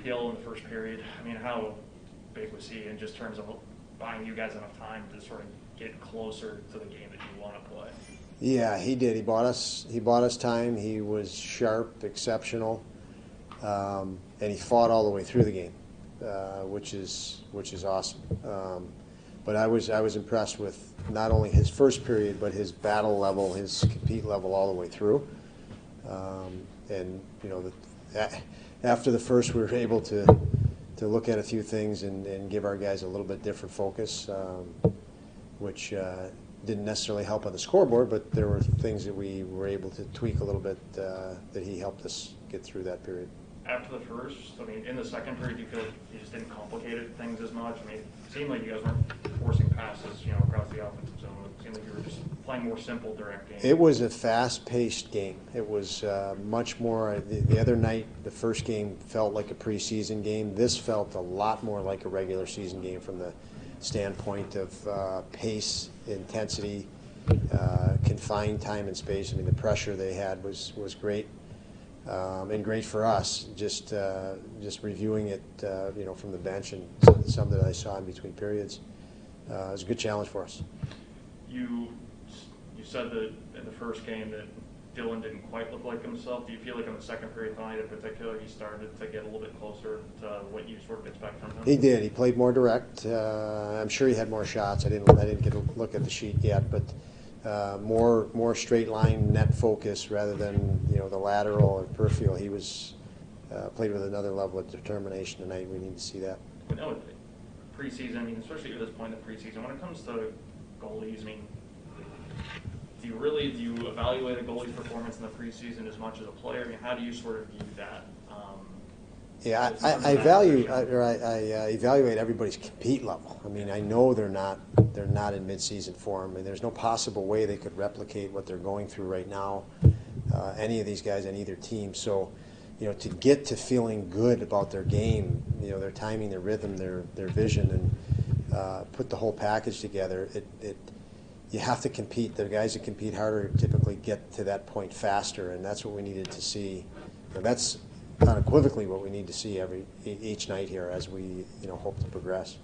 PL in the first period. I mean, how big was he in just terms of buying you guys enough time to sort of get closer to the game that you want to play? Yeah, he did. He bought us time. He was sharp, exceptional, and he fought all the way through the game, which is awesome. But I was impressed with not only his first period, but his battle level, his compete level all the way through. And you know, after the first, we were able to look at a few things and give our guys a little bit different focus, which didn't necessarily help on the scoreboard, but there were things that we were able to tweak a little bit that he helped us get through that period. After the first, I mean, in the second period, do you feel like you just didn't complicate things as much? I mean, it seemed like you guys weren't forcing passes, you know, across the offensive zone. It seemed like you were just playing more simple, direct games. It was a fast-paced game. It was much more. The other night, the first game felt like a preseason game. This felt a lot more like a regular season game from the standpoint of pace, intensity, confined time and space. I mean, the pressure they had was great. And great for us, just reviewing it, you know, from the bench and some that I saw in between periods. It was a good challenge for us. You said that in the first game that Dylan didn't quite look like himself. Do you feel like in the second period tonight in particular, he started to get a little bit closer to what you sort of expect from him? He did. He played more direct. I'm sure he had more shots. I didn't get a look at the sheet yet, but more straight line net focus rather than, you know, the lateral or peripheral. He was played with another level of determination tonight. We need to see that. I know preseason, I mean, especially at this point in the preseason, when it comes to goalies, I mean, do you evaluate a goalie's performance in the preseason as much as a player? I mean, how do you sort of view that? Yeah, I evaluate everybody's compete level. I mean, I know they're not in midseason form, and there's no possible way they could replicate what they're going through right now. Any of these guys on either team. So, you know, to get to feeling good about their game, you know, their timing, their rhythm, their vision, and put the whole package together. You have to compete. The guys that compete harder typically get to that point faster, and that's what we needed to see. And that's unequivocally what we need to see each night here as we, you know, hope to progress.